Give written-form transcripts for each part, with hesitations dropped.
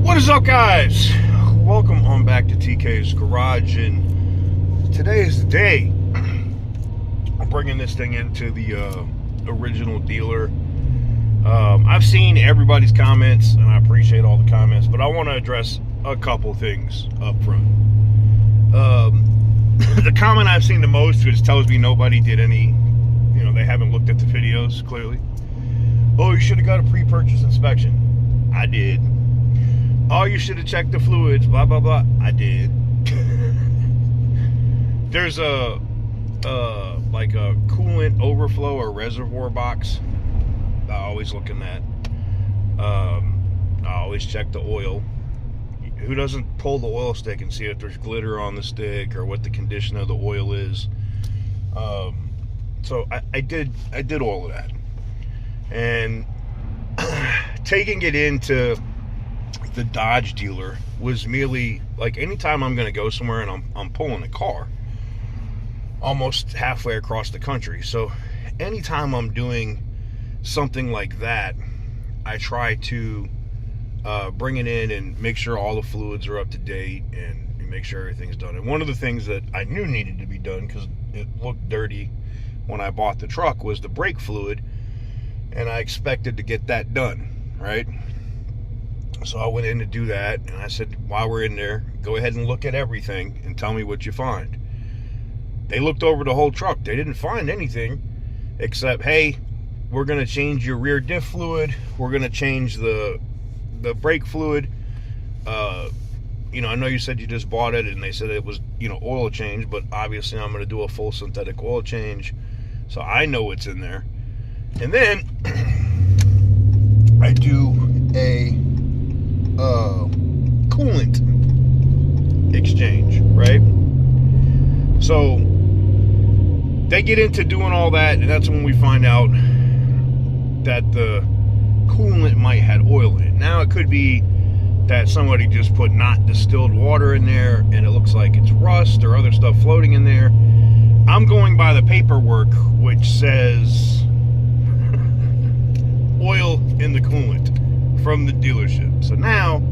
What is up, guys? Welcome on back to TK's Garage, and today is the day I'm bringing this thing into the original dealer. I've seen everybody's comments, and I appreciate all the comments, but I want to address a couple things up front. The comment I've seen the most, which tells me nobody did any, they haven't looked at the videos, clearly. Oh, you should have got a pre-purchase inspection. I did. Oh, you should have checked the fluids, blah, blah, blah. I did. There's like a coolant overflow or reservoir box I always look in that. I always check the oil. Who doesn't pull the oil stick and see if there's glitter on the stick or what the condition of the oil is? So I did all of that. And taking it into the Dodge dealer was merely like, anytime I'm going to go somewhere and I'm pulling a car almost halfway across the country, so anytime I'm doing something like that, I try to bring it in and make sure all the fluids are up to date and make sure everything's done. And one of the things that I knew needed to be done, because it looked dirty when I bought the truck, was the brake fluid, and I expected to get that done, right? So I went in to do that, and I said, while we're in there, go ahead and look at everything and tell me what you find. They looked over the whole truck. They didn't find anything except, hey, we're going to change your rear diff fluid. We're going to change the brake fluid. I know you said you just bought it, and they said it was, oil change, but obviously I'm going to do a full synthetic oil change. So I know what's in there. And then I do a coolant exchange, right? So they get into doing all that, and that's when we find out that the coolant might have oil in it. Now it could be that somebody just put not distilled water in there and it looks like it's rust or other stuff floating in there. I'm going by the paperwork, which says oil in the coolant from the dealership. So now,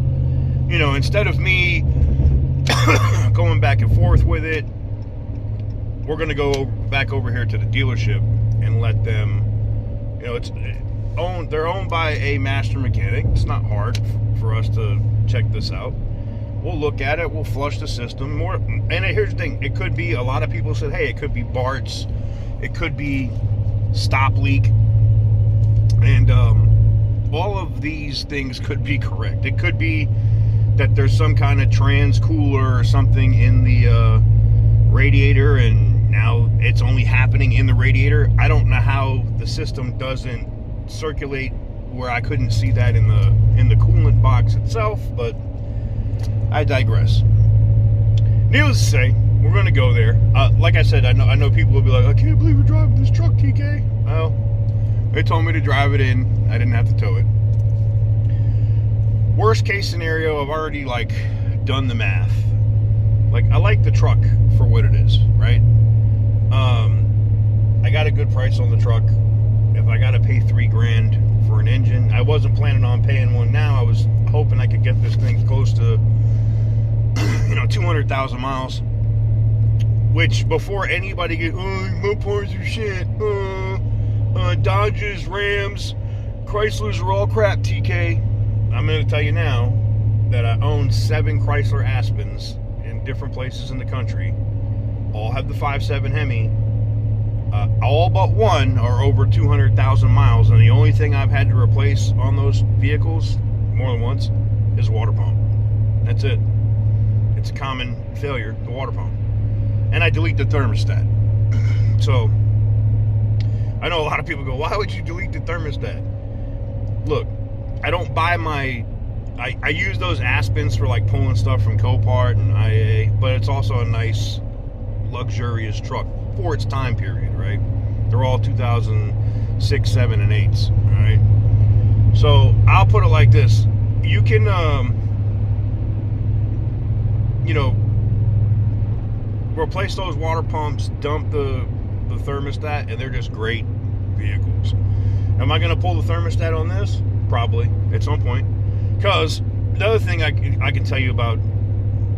instead of me going back and forth with it, we're going to go back over here to the dealership and let them, they're owned by a master mechanic. It's not hard for us to check this out. We'll look at it, we'll flush the system more. And here's the thing, it could be, a lot of people said, hey, it could be Bart's, it could be stop leak, and all of these things could be correct. It could be that there's some kind of trans cooler or something in the radiator, and now it's only happening in the radiator. I don't know how the system doesn't circulate where I couldn't see that in the coolant box itself, but I digress. Needless to say, we're going to go there. Like I said, I know people will be like, I can't believe you're driving this truck, TK. Well, they told me to drive it in. I didn't have to tow it. Worst case scenario, I've already done the math. I like the truck for what it is, right? I got a good price on the truck. If I got to pay $3,000 for an engine, I wasn't planning on paying one now. I was hoping I could get this thing close to 200,000 miles, which before anybody get, my parts are shit, Dodges, Rams, Chryslers are all crap, TK. I'm going to tell you now that I own 7 Chrysler Aspens in different places in the country. All have the 5.7 Hemi. All but one are over 200,000 miles, and the only thing I've had to replace on those vehicles more than once is a water pump. That's it. It's a common failure, the water pump. And I delete the thermostat. So I know a lot of people go, why would you delete the thermostat? Look, I don't buy I use those Aspens for pulling stuff from Copart and IA, but it's also a nice luxurious truck for its time period, right? They're all 2006, 7, and 8s, all right? So I'll put it like this: you can, you know, replace those water pumps, dump the thermostat, and they're just great vehicles. Am I going to pull the thermostat on this? Probably at some point. Because the other thing I can tell you about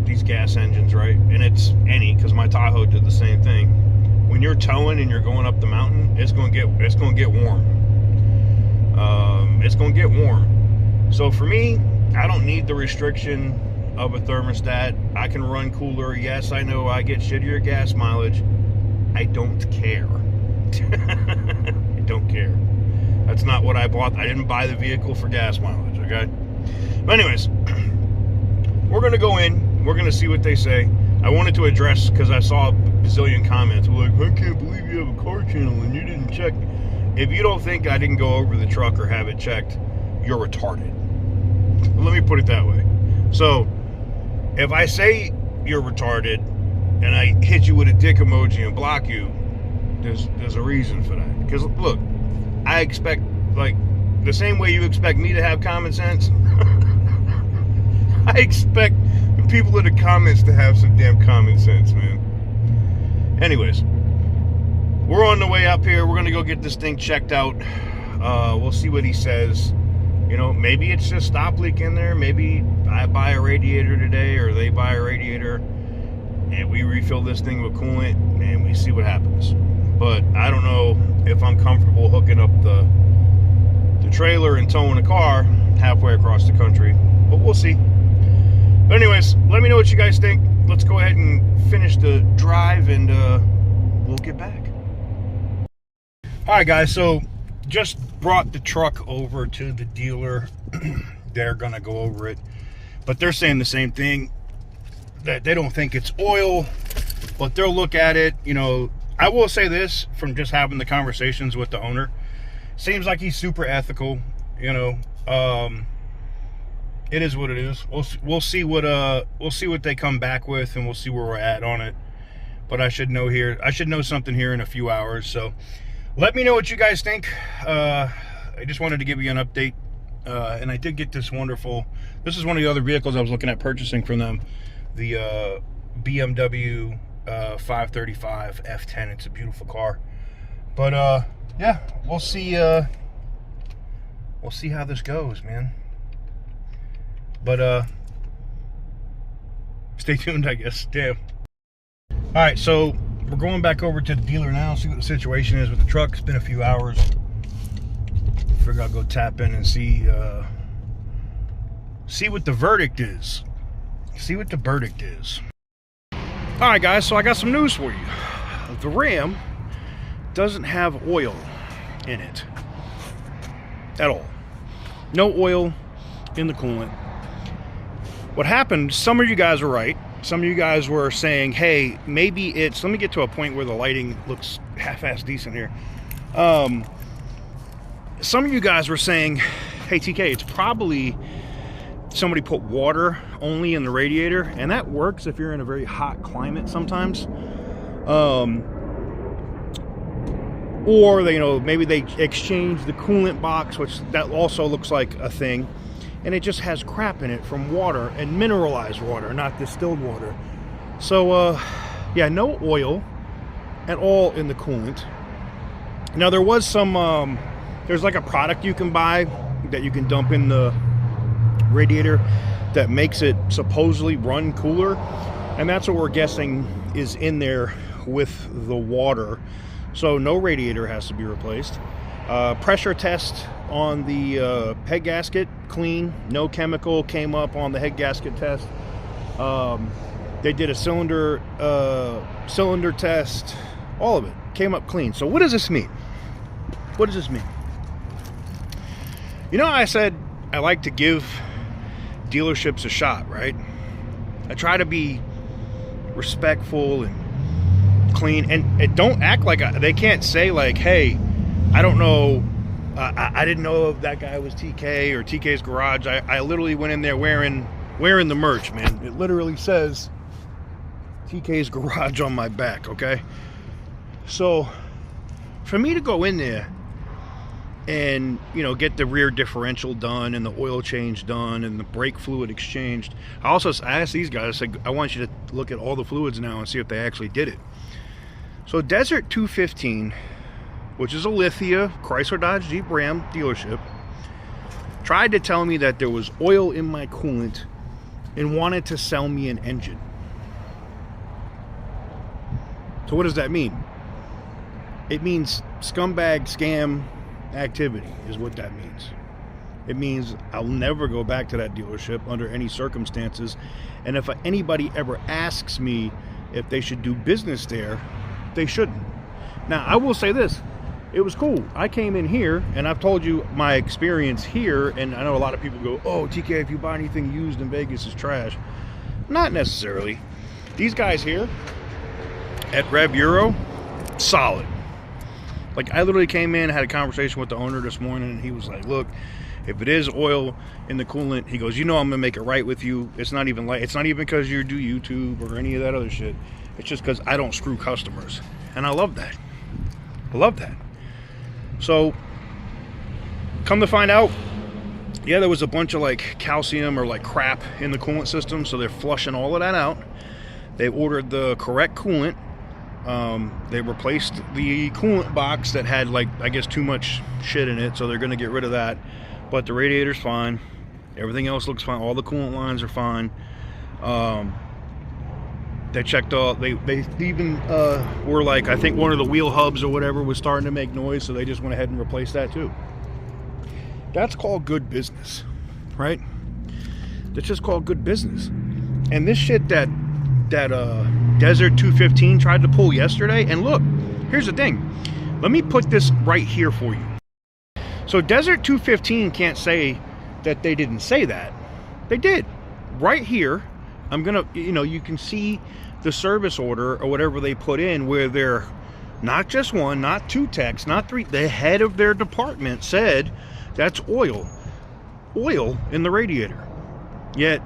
these gas engines, right? And it's because my Tahoe did the same thing. When you're towing and you're going up the mountain, it's going to get warm. It's going to get warm. So for me, I don't need the restriction of a thermostat. I can run cooler. Yes, I know I get shittier gas mileage. I don't care. I don't care. That's not what I bought. I didn't buy the vehicle for gas mileage, okay? But anyways, we're going to go in. We're going to see what they say. I wanted to address, because I saw a bazillion comments. Like, I can't believe you have a car channel and you didn't check. If you don't think I didn't go over the truck or have it checked, you're retarded. Let me put it that way. So, if I say you're retarded and I hit you with a dick emoji and block you, there's a reason for that. Because, look, I expect, like, the same way you expect me to have common sense, I expect the people in the comments to have some damn common sense, man. Anyways, we're on the way up here. We're going to go get this thing checked out. We'll see what he says. You know, maybe it's just stop leak in there. Maybe I buy a radiator today, or they buy a radiator, and we refill this thing with coolant, and we see what happens. But I don't know if I'm comfortable hooking up the trailer and towing the car halfway across the country, but we'll see. But anyways, let me know what you guys think. Let's go ahead and finish the drive, and we'll get back. All right, guys, so just brought the truck over to the dealer. They're gonna go over it, but they're saying the same thing, that they don't think it's oil, but they'll look at it. You know, I will say this, from just having the conversations with the owner, seems like he's super ethical. You know, it is what it is. We'll see what they come back with, and we'll see where we're at on it. But I should know something here in a few hours. So let me know what you guys think. I just wanted to give you an update. And I did get this wonderful, this is one of the other vehicles I was looking at purchasing from them, the BMW 535 F10. It's a beautiful car. But yeah, we'll see how this goes, man. But stay tuned, I guess. Damn. All right, so we're going back over to the dealer now, see what the situation is with the truck. It's been a few hours. Figure I'll go tap in and see what the verdict is. See what the verdict is. All right, guys, so I got some news for you. The Ram doesn't have oil in it at all. No oil in the coolant. What happened, some of you guys were right. Some of you guys were saying, hey, maybe it's, let me get to a point where the lighting looks half-ass decent here. Some of you guys were saying, hey, TK, it's probably somebody put water only in the radiator, and that works if you're in a very hot climate sometimes. Or they, you know, maybe they exchange the coolant box, which that also looks like a thing, and it just has crap in it from water, and mineralized water, not distilled water. So yeah, no oil at all in the coolant. Now there was some there's like a product you can buy that you can dump in the radiator that makes it supposedly run cooler, and that's what we're guessing is in there with the water. So no radiator has to be replaced. Pressure test on the head gasket, clean. No chemical came up on the head gasket test. They did a cylinder test. All of it came up clean. So what does this mean? What does this mean? You know, I said I like to give dealerships a shot, right? I try to be respectful and clean, and don't act like they can't say like, hey, I don't know, I didn't know if that guy was TK or TK's Garage. I literally went in there wearing the merch, man. It literally says TK's Garage on my back, okay? So for me to go in there and, you know, get the rear differential done and the oil change done and the brake fluid exchanged. I asked these guys, I said, I want you to look at all the fluids now and see if they actually did it. So Desert 215, which is a Lithia Chrysler Dodge Jeep Ram dealership, tried to tell me that there was oil in my coolant and wanted to sell me an engine. So what does that mean? It means scumbag scam activity is what that means. It means I'll never go back to that dealership under any circumstances, and if anybody ever asks me if they should do business there, they shouldn't. Now, I will say this, it was cool. I came in here, and I've told you my experience here, and I know a lot of people go, oh, TK, if you buy anything used in Vegas, it's trash. Not necessarily. These guys here at Rev Euro, solid. Like, I literally came in, had a conversation with the owner this morning, and he was like, look, if it is oil in the coolant, he goes, you know I'm gonna make it right with you. It's not even because you do YouTube or any of that other shit. It's just because I don't screw customers. And I love that. I love that. So, come to find out, yeah, there was a bunch of like calcium or like crap in the coolant system, so they're flushing all of that out. They ordered the correct coolant. They replaced the coolant box that had, like, I guess too much shit in it, so they're going to get rid of that. But the radiator's fine. Everything else looks fine. All the coolant lines are fine. They checked all, they even were like, I think one of the wheel hubs or whatever was starting to make noise, so they just went ahead and replaced that too. That's called good business, right? That's just called good business. And this shit that Desert 215 tried to pull yesterday, and look, here's the thing. Let me put this right here for you. So Desert 215 can't say that they didn't say that. They did. Right here, I'm gonna, you know, you can see the service order or whatever they put in, where they're not just one, not two techs, not three. The head of their department said that's oil in the radiator. Yet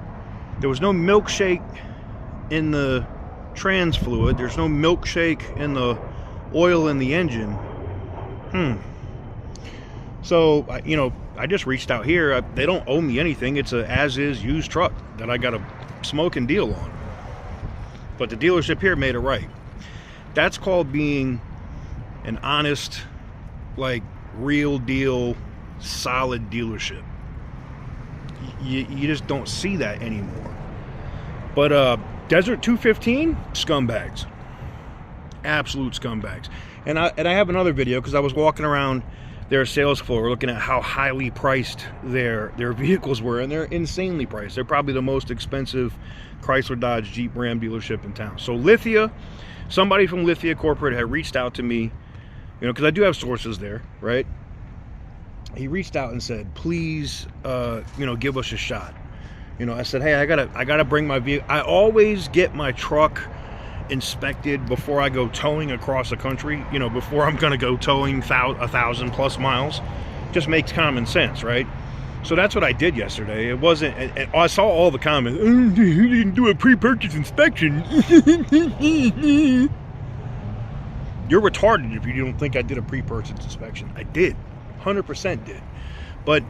there was no milkshake in the trans fluid. There's no milkshake in the oil in the engine. So, you know, I just reached out here. They don't owe me anything. It's a as-is used truck that I got a smoking deal on. But the dealership here made it right. That's called being an honest, like, real deal, solid dealership. You just don't see that anymore. But Desert 215, scumbags. Absolute scumbags. And I have another video, because I was walking around their sales floor looking at how highly priced their vehicles were, and they're insanely priced. They're probably the most expensive Chrysler Dodge Jeep Ram dealership in town. So Lithia, somebody from Lithia Corporate had reached out to me, you know, because I do have sources there, right? He reached out and said, please, you know, give us a shot. You know, I said, hey, I gotta bring my vehicle. I always get my truck inspected before I go towing across the country. You know, before I'm gonna go towing 1,000+ miles. Just makes common sense, right? So that's what I did yesterday. It wasn't, I saw all the comments, oh, you didn't do a pre-purchase inspection. You're retarded if you don't think I did a pre-purchase inspection. I did, 100% did. But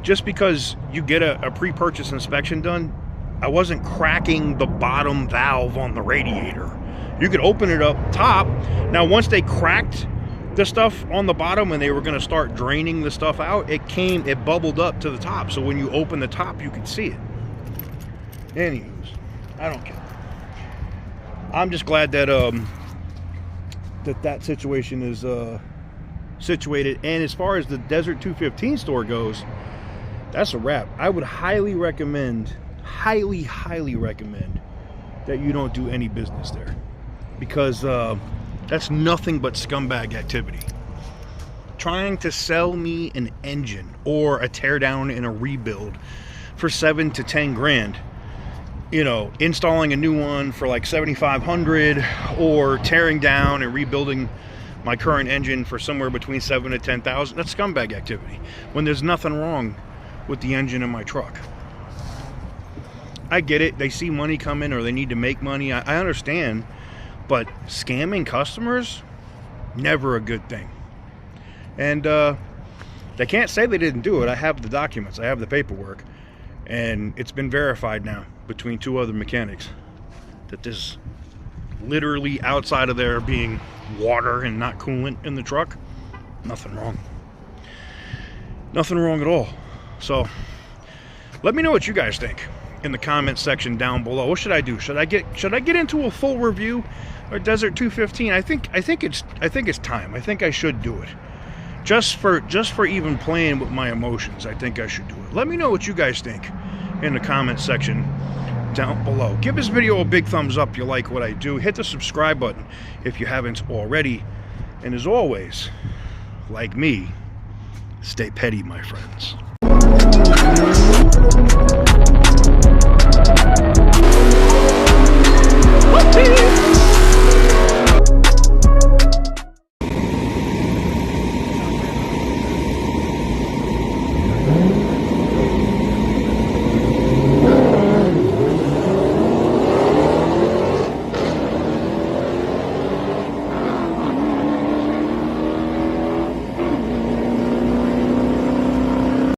just because you get a pre-purchase inspection done, I wasn't cracking the bottom valve on the radiator. You could open it up top. Now, once they cracked the stuff on the bottom and they were going to start draining the stuff out, it bubbled up to the top. So when you open the top, you could see it. Anyways, I don't care. I'm just glad that that situation is situated. And as far as the Desert 215 store goes, that's a wrap. I would highly recommend, highly recommend that you don't do any business there, because that's nothing but scumbag activity. Trying to sell me an engine or a teardown and a rebuild for 7 to 10 grand, you know, installing a new one for like 7,500, or tearing down and rebuilding my current engine for somewhere between 7 to 10,000. That's scumbag activity when there's nothing wrong with the engine in my truck. I get it. They see money coming, or they need to make money. I understand. But scamming customers, never a good thing. And They can't say they didn't do it. I have the documents. I have the paperwork. And it's been verified now between 2 other mechanics that this literally, outside of there being water and not coolant in the truck, nothing wrong. Nothing wrong at all. So let me know what you guys think in the comment section down below. What should I do? Should I get into a full review or Desert 215? I think it's time. I think I should do it. Just for even playing with my emotions, I think I should do it. Let me know what you guys think in the comment section down below. Give this video a big thumbs up if you like what I do. Hit the subscribe button if you haven't already. And as always, like me, stay petty, my friends.